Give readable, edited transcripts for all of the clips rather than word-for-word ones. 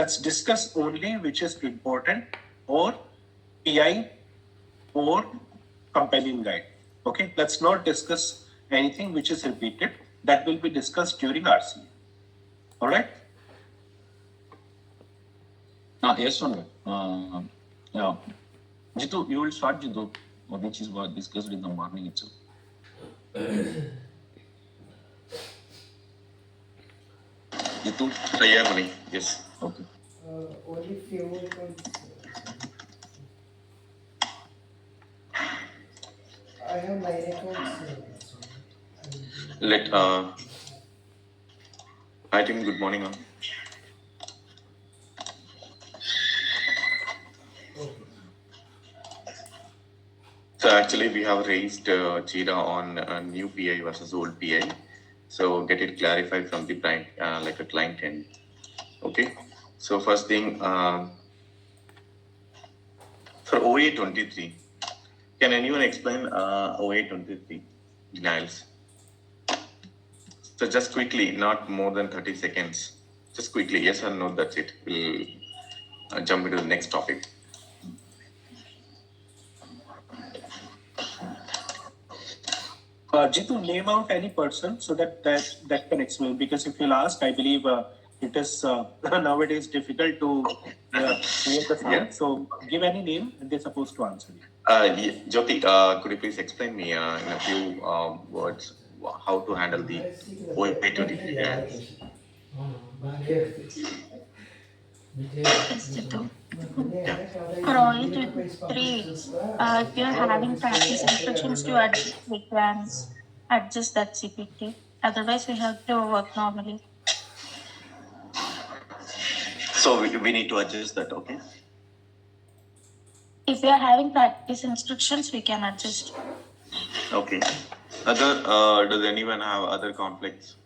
Let's discuss only which is important or PI or companion guide. Okay, let's not discuss anything which is repeated. That will be discussed during RCA. All right. Yes, sir. Yeah. Jitu, you will start, Jitu, which is what discussed in the morning itself. Jitu? Yeah, Mani. Yes. Okay. Only few points. I have 9 accounts. Hi team, good morning. Okay. So actually we have raised Jira on new PI versus old PI. So get it clarified from the client, like a client end. Okay. So first thing, for OA 23, can anyone explain OA 23 denials? So just quickly, not more than 30 seconds. Just quickly, yes or no, that's it. We'll jump into the next topic. Jitu, name out any person so that can explain. Because if you'll ask, I believe it is nowadays difficult to create the sound. Yeah. So give any name and they're supposed to answer you. Jyoti, could you please explain me in a few words how to handle the OA 23? Yes, Jitu. For all 3, if you're having practice instructions to adjust, we can adjust that CPT. Otherwise, we have to work normally. So we need to adjust that, okay? If you're having practice instructions, we can adjust. Okay. Does anyone have other conflicts?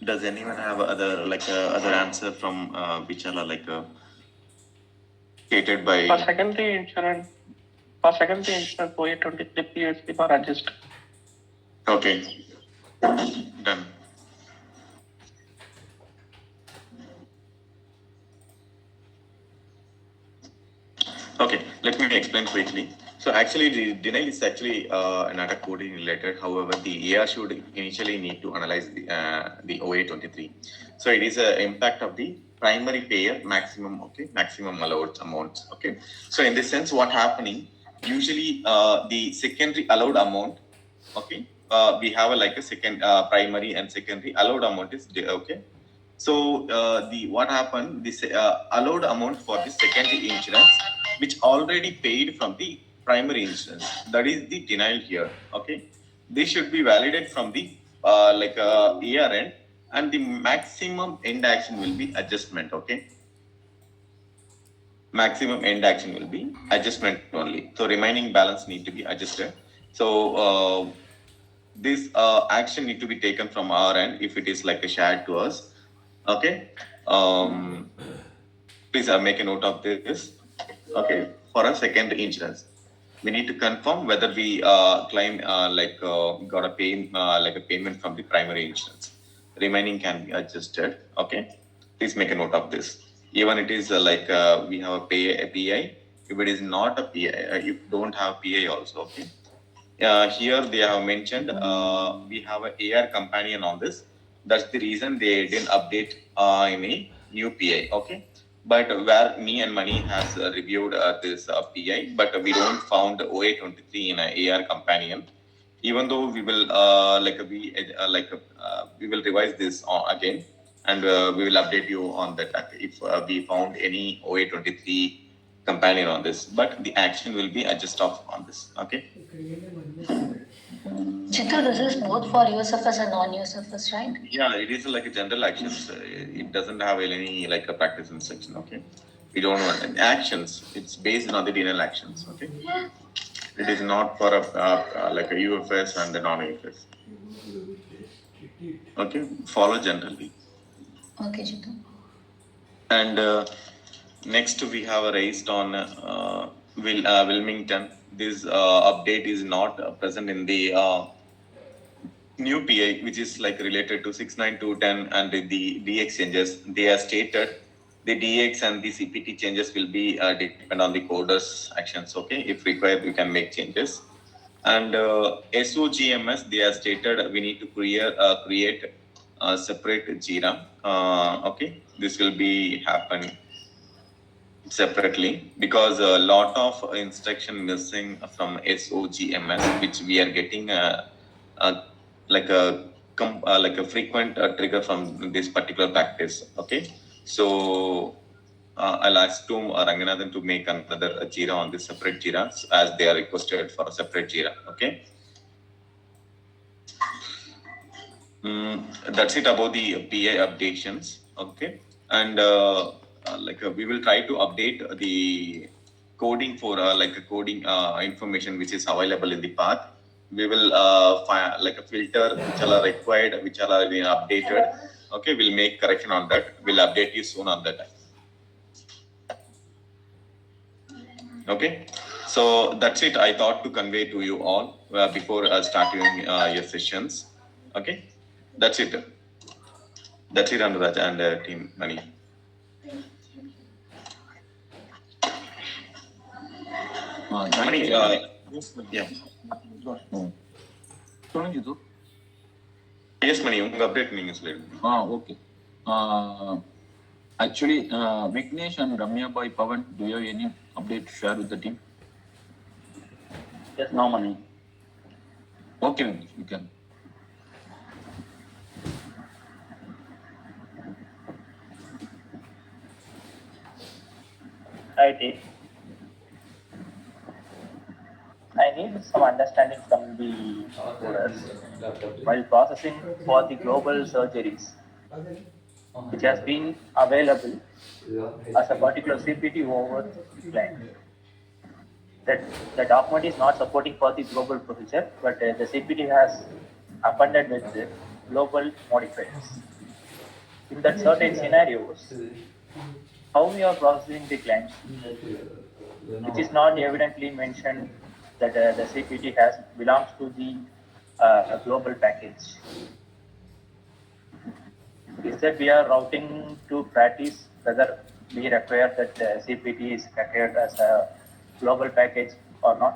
Does anyone have other answer from which are stated by? For secondary insurance, OA 23 PSP for adjust. Okay. Done. Okay, let me explain quickly. So actually, the denial is actually not a coding related. However, the AR should initially need to analyze the OA 23. So it is an impact of the primary payer maximum, okay, maximum allowed amounts, okay. So in this sense, what happening? Usually, the secondary allowed amount, okay. We have a second primary and secondary allowed amount is okay. So the what happened? This allowed amount for the secondary insurance, which already paid from the primary insurance. That is the denial here. Okay, this should be validated from the year end, and the maximum end action will be adjustment. Okay, maximum end action will be adjustment only. So remaining balance need to be adjusted. So this action need to be taken from our end if it is like a shared to us. Okay. Please make a note of this. Okay. For a second insurance, we need to confirm whether we claim got a payment from the primary insurance. Remaining can be adjusted. Okay. Please make a note of this. Even it is we have a PI. If it is not a PI, you don't have PI also. Okay. Here they have mentioned we have a AR companion on this. That's the reason they didn't update in a new PI. Okay, but where me and Mani has reviewed this PI, but we don't found OA 23 in a AR companion. Even though we will we will revise this again, and we will update you on that if we found any OA 23 companion on this, but the action will be adjust off on this. Okay. Chitu, this is both for USFS and non-USFS, right? Yeah, it is like a general actions. It doesn't have any like a practice instruction. Okay. We don't want actions. It's based on the denial actions. Okay. It is not for a like a UFS and the non-UFS. Okay. Follow generally. Okay, Chitu. And next we have raised on Wilmington. This update is not present in the new PI, which is like related to 69210 and the D exchanges, they are stated the DX and the CPT changes will be depend on the coder's actions. Okay, if required, you can make changes. And SOGMS, they are stated we need to create a separate Jira. Okay, this will be happen separately because a lot of instruction missing from SOGMS, which we are getting like a frequent trigger from this particular practice. Okay, so I'll ask to Ranganathan to make another Jira on this separate Jira as they are requested for a separate Jira. Okay. That's it about the PI updations. Okay, and we will try to update the coding for coding information which is available in the path. We will find like a filter which are required, which are being updated. Okay, we'll make correction on that. We'll update you soon on that. Okay, so that's it. I thought to convey to you all before starting your sessions. Okay, that's it. That's it, Anuradha and team Mani. Mani, Yes, ma'am. yeah. சொல்லுங்க Jitu. Yes, Mani, உங்க update நீங்க சொல்லுங்க. Okay. Actually, Vignesh and Ramya by Pavan, do you have any update to share with the team? Yes, no money. Okay, Vignesh, you can. Right. I need some understanding from the coders while processing for the global surgeries, which has been available as a particular CPT over the client. That the document is not supporting for the global procedure, but the CPT has appended with the global modifiers. In that certain scenarios, how we are processing the claims, which is not evidently mentioned that the CPT has belongs to the global package. Is that we are routing to practice whether we require that CPT is declared as a global package or not?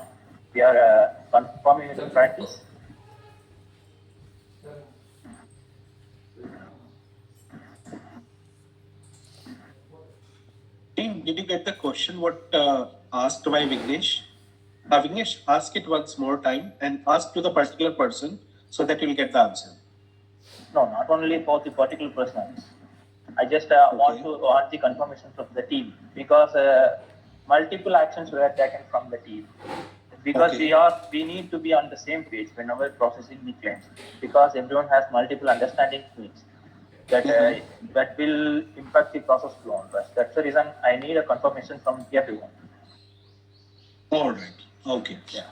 We are confirming with the practice. Team, did you get the question what asked by Vignesh? Vignesh, ask it once more time and ask to the particular person so that you'll get the answer. No, not only for the particular persons. I just want the confirmation from the team because multiple actions were taken from the team. Because we need to be on the same page whenever processing the claims. Because everyone has multiple understanding needs that that will impact the process flow on us. That's the reason I need a confirmation from everyone. All right. Okay. Yeah.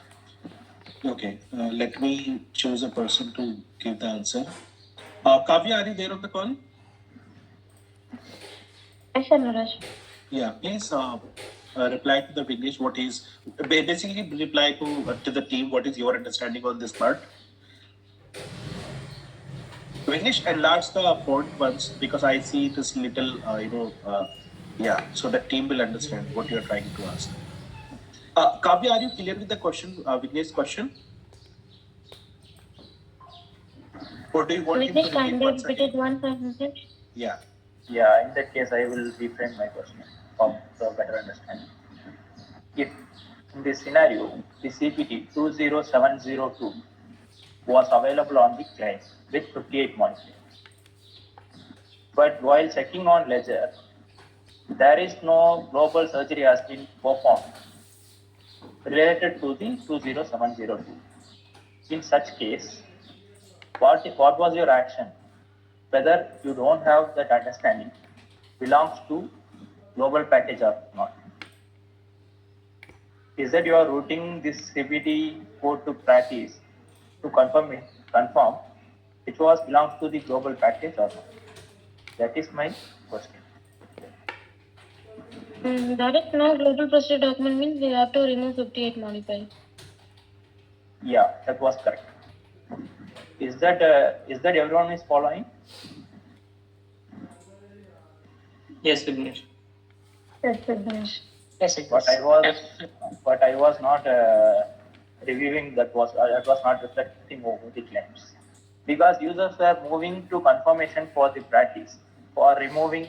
Okay. Let me choose a person to give the answer. Kavya, are you there on the call? Yes, Anuradha. Yeah, please reply to the Vignesh. What is basically reply to the team? What is your understanding on this part? Vignesh, enlarge the font once because I see it is little, so the team will understand what you are trying to ask. Kavya, are you clear with the question, Vignesh's question? Or do you want him to Vignesh, repeat kindly once repeat again? it once again. Yeah. Yeah, in that case, I will reframe my question for better understanding. If in this scenario, the CPT 20702 was available on the client with 58 modifiers, but while checking on ledger, there is no global surgery has been performed related to the 20702. In such case, what was your action? Whether you don't have that understanding belongs to global package or not. Is that you are routing this CPT code to practice to confirm it was belongs to the global package or not? That is my question. That is no global procedure document means we have to remove 58 modifiers. Yeah, that was correct. Is that everyone is following? Yes, Vignesh. Yes, Vignesh. Yes, it But I was not reviewing that was not reflecting over the claims, because users were moving to confirmation for the practice for removing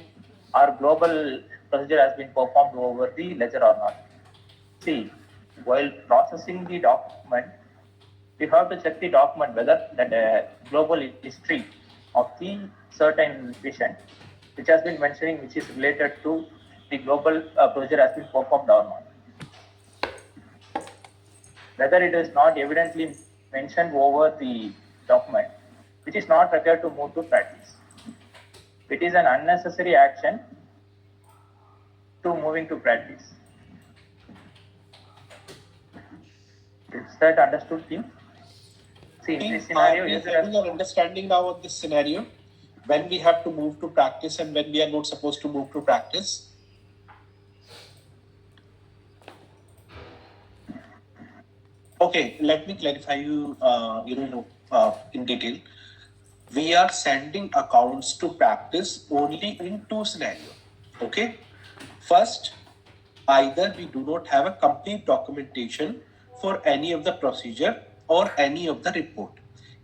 our global procedure has been performed over the ledger or not. See, while processing the document, we have to check the document whether that global history of the certain patient which has been mentioning, which is related to the global procedure has been performed or not. Whether it is not evidently mentioned over the document, which is not required to move to practice. It is an unnecessary action to moving to practice. Is that understood, team? See, in this scenario, Are we user having has an understanding now of this scenario? When we have to move to practice and when we are not supposed to move to practice? Okay, let me clarify you, in detail. We are sending accounts to practice only in two scenarios. Okay. First, either we do not have a complete documentation for any of the procedure or any of the report.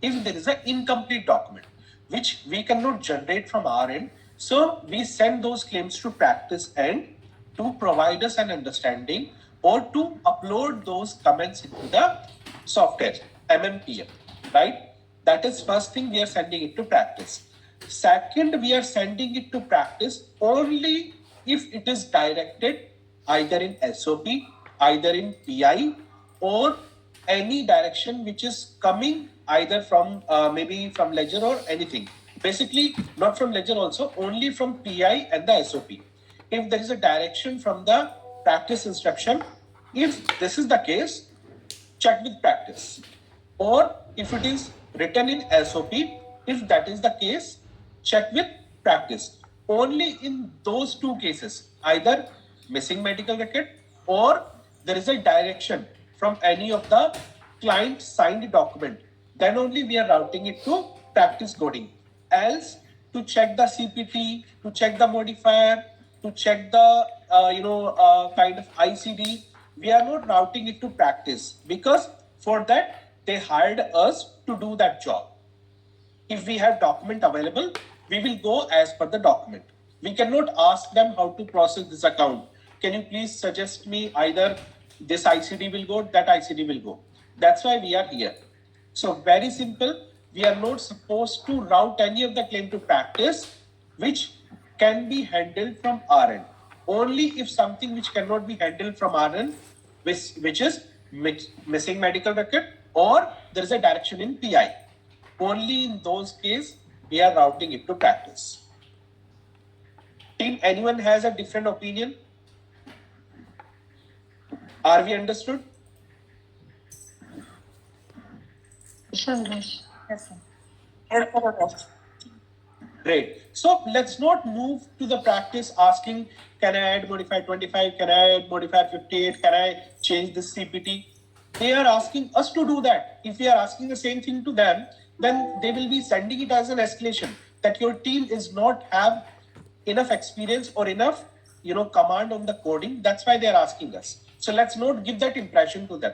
If there is an incomplete document, which we cannot generate from our end, so we send those claims to practice end to provide us an understanding or to upload those comments into the software, MMPM, right? That is first thing, we are sending it to practice. Second, we are sending it to practice only if it is directed either in SOP, either in PI, or any direction which is coming either from maybe from ledger or anything. Basically, not from ledger also, only from PI and the SOP. If there is a direction from the practice instruction, if this is the case, check with practice. Or if it is written in SOP, if that is the case, check with practice. Only in those two cases, either missing medical record or there is a direction from any of the client signed document, then only we are routing it to practice coding. Else, to check the CPT, to check the modifier, to check the kind of ICD, we are not routing it to practice because for that they hired us to do that job. If we have document available, we will go as per the document. We cannot ask them how to process this account. Can you please suggest me either this ICD will go, that ICD will go. That's why we are here. So very simple. We are not supposed to route any of the claim to practice, which can be handled from our end. Only if something which cannot be handled from our end, which is missing medical record or there is a direction in PI. Only in those cases, we are routing it to practice. Team, anyone has a different opinion? Are we understood? Sure, Vignesh. Yes, sir. Great. So let's not move to the practice asking, can I add modifier 25? Can I add modifier 58? Can I change this CPT? They are asking us to do that. If we are asking the same thing to them, then they will be sending it as an escalation that your team is not have enough experience or enough, command on the coding. That's why they are asking us. So let's not give that impression to them.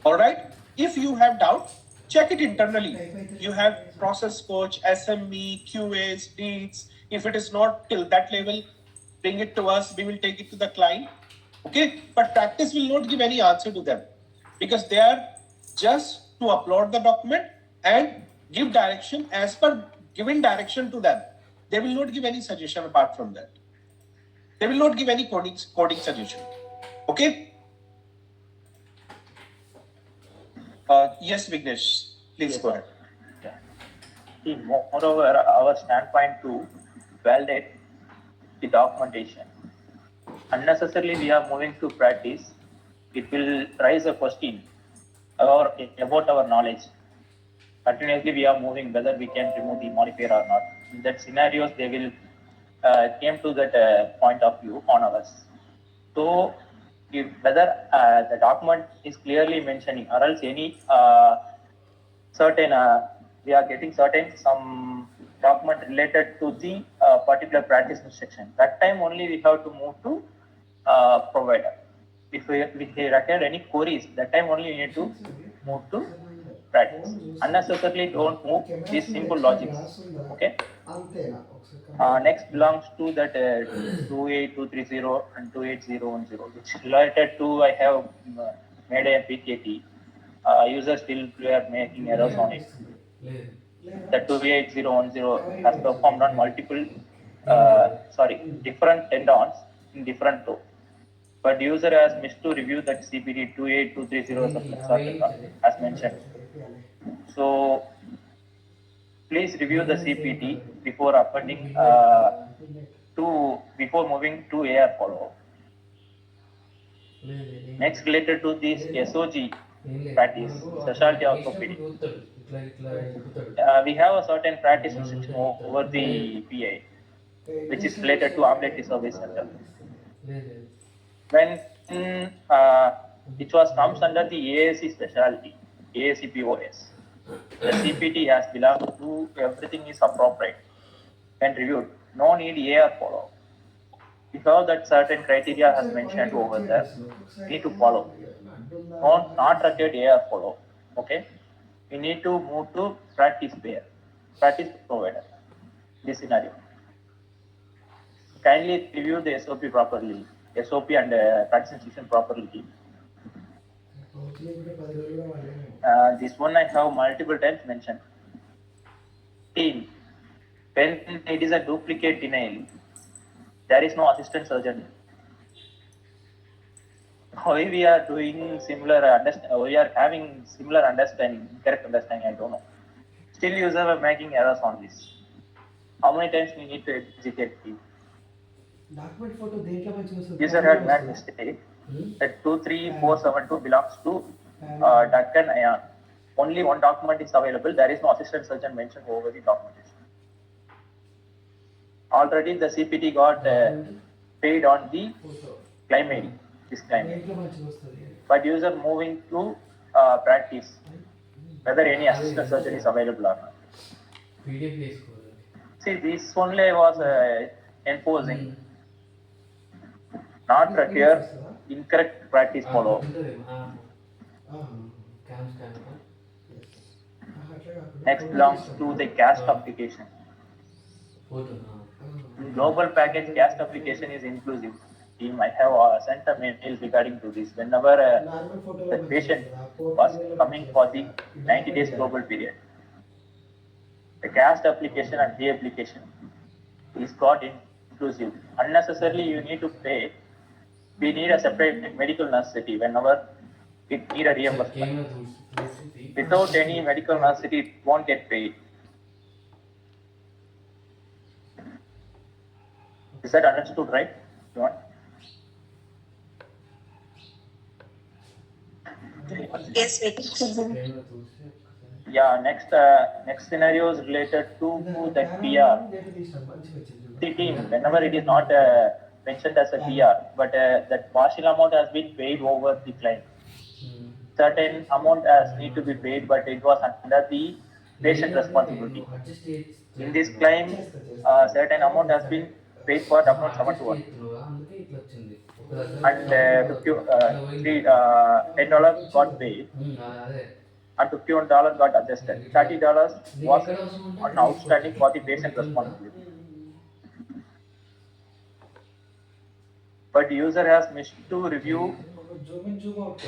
All right. If you have doubt, check it internally. You have process coach, SME, QAs, leads. If it is not till that level, bring it to us. We will take it to the client. Okay. But practice will not give any answer to them because they are just to upload the document and give direction as per given direction to them. They will not give any suggestion apart from that. They will not give any coding suggestion. Okay. Yes, Vignesh, please go ahead. Yeah. See, moreover, our standpoint to validate the documentation. Unnecessarily, we are moving to practice. It will raise a question about our knowledge. Continuously, we are moving whether we can remove the modifier or not. In that scenarios, they will came to that point of view on us. So, if whether the document is clearly mentioning or else any certain, we are getting certain some document related to the particular practice instruction. That time only we have to move to provider. If we require any queries, that time only we need to move to practice. Unnecessarily don't move these simple logics. Okay. అంతేనా ఒకసారి Next belongs to that 28230 and 28010, which related to I have made a PKT. Users still were making errors on it. The 28010 has performed on multiple, different tendons in different row. But user has missed to review that CPT 28230 as a flexor tendon, as mentioned. So please review the CPT before appending before moving to AR follow-up. Next, related to this SOG practice, specialty orthopedic. We have a certain practice instruction over the PI, which is related to ambulatory service center. When it comes under the AAC specialty, AAC POS, the CPT has belonged to everything is appropriate and reviewed. No need AR follow. Because that certain criteria has mentioned over there, need to follow. Not required AR follow. Okay, we need to move to practice payer, practice provider. This scenario. Kindly review the SOP properly, SOP and practice instruction properly. This one I have multiple times mentioned. Team, when it is a duplicate denial, there is no assistant surgeon. Why we are doing similar we are having similar understanding, correct understanding, I don't know. Still user are making errors on this. How many times we need to educate people? Document photo దేంట్లో మంచిగా వస్తుంది User had made mistake that 23472 belongs to Duncan Ion. Only one document is available. There is no assistant surgeon mentioned over the documentation. Already the CPT got paid on the claim ID, this claim. దేంట్లో మంచిగా వస్తుంది But user moving to practice, whether any assistant surgeon is available or not. PDF చేసుకోవాలి. See, this only was enforcing, not require incorrect practice follow. Next belongs to the caste application. Global package caste application is inclusive. Team, I have sent a mail regarding to this. Whenever the patient was coming for the 90 days global period, the caste application and the application is got inclusive. Unnecessarily, you need to pay. We need a separate medical necessity whenever we need a reimbursement. Without any medical necessity, it won't get paid. Is that understood, right? Yes, wait. Yeah, next scenario is related to the PR. The team, whenever it is not mentioned as a PR, but that partial amount has been paid over the client. Certain amount has need to be paid, but it was under the patient responsibility. In this claim, certain amount has been paid for amount 721. And $10 got paid. And $51 got adjusted. $30 was on outstanding for the patient responsibility. But the user has missed to review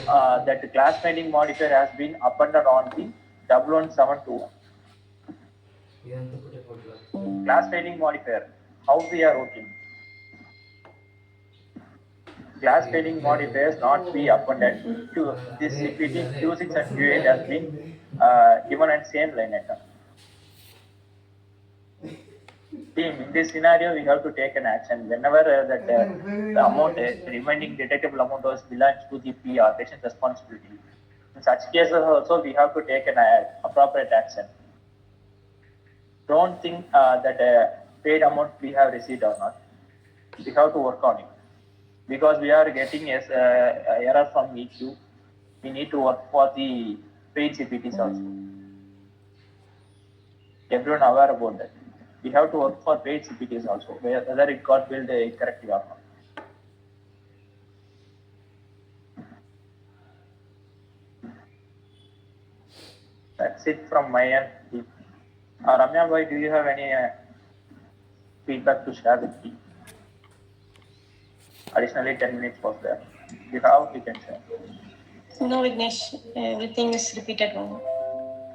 that the class pending modifier has been appended on the 11721. Class pending modifier, how we are working? Class pending modifiers not be appended to this CPT Q6 and Q8 has been given at same line item. Team, in this scenario, we have to take an action. Whenever the amount, remaining detectable amount was belongs to the PR, patient responsibility. In such cases also, we have to take an appropriate action. Don't think that paid amount we have received or not. We have to work on it. Because we are getting error from EQ, we need to work for the paid CPTs also. everyone aware about that. We have to work for paid CPTs also, whether it got built correctly or not. That's it from my end. Ramya bhai, do you have any feedback to share with me? Additionally, 10 minutes was there. If you have, you can share. No, Vignesh, everything is repeated now.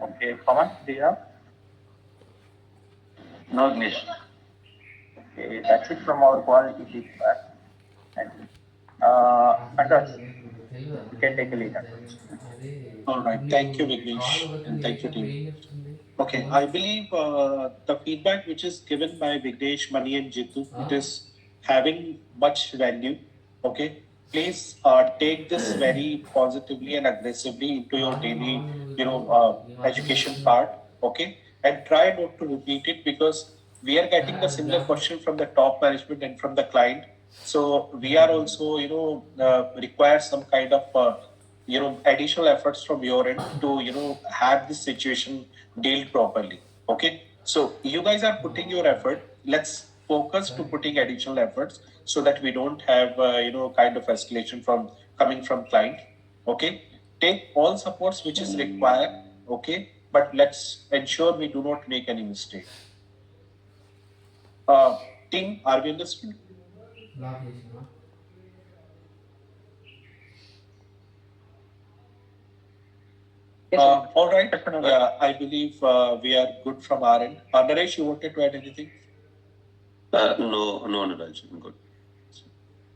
Okay, Pawan, do you have? No, Vignesh. Okay, that's it from our quality feedback. Thank you. Andras, you can take a lead. All right. Thank you, Vignesh, and thank you, team. Okay, I believe the feedback which is given by Vignesh, Mani, and Jitu, it is having much value. Okay, please take this very positively and aggressively into your daily, education part. Okay, and try not to repeat it because we are getting the similar question from the top management and from the client. So we are also, require some kind of additional efforts from your end to have this situation dealt properly. Okay, so you guys are putting your effort. Let's focus to putting additional efforts so that we don't have kind of escalation from coming from client. Okay, take all supports which is required. Okay, but let's ensure we do not make any mistake. Team, are we understood? All right. I believe we are good from our end. Naresh, you wanted to add anything? No, Niraj, I'm good.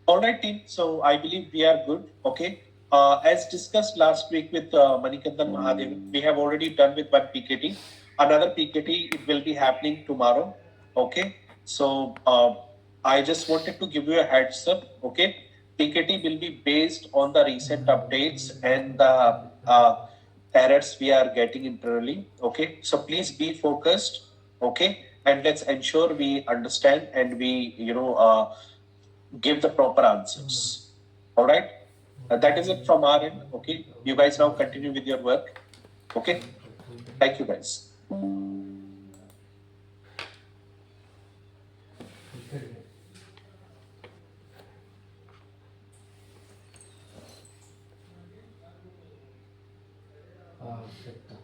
All right, team. So I believe we are good. Okay. As discussed last week with Manikandan Mahadev, we have already done with one PKT. Another PKT it will be happening tomorrow. Okay. So I just wanted to give you a heads up. Okay. PKT will be based on the recent updates and the errors we are getting internally. Okay. So please be focused. Okay. And let's ensure we understand and we, give the proper answers. All right. That is it from our end. Okay. You guys now continue with your work. Okay. Thank you, guys. చెప్తా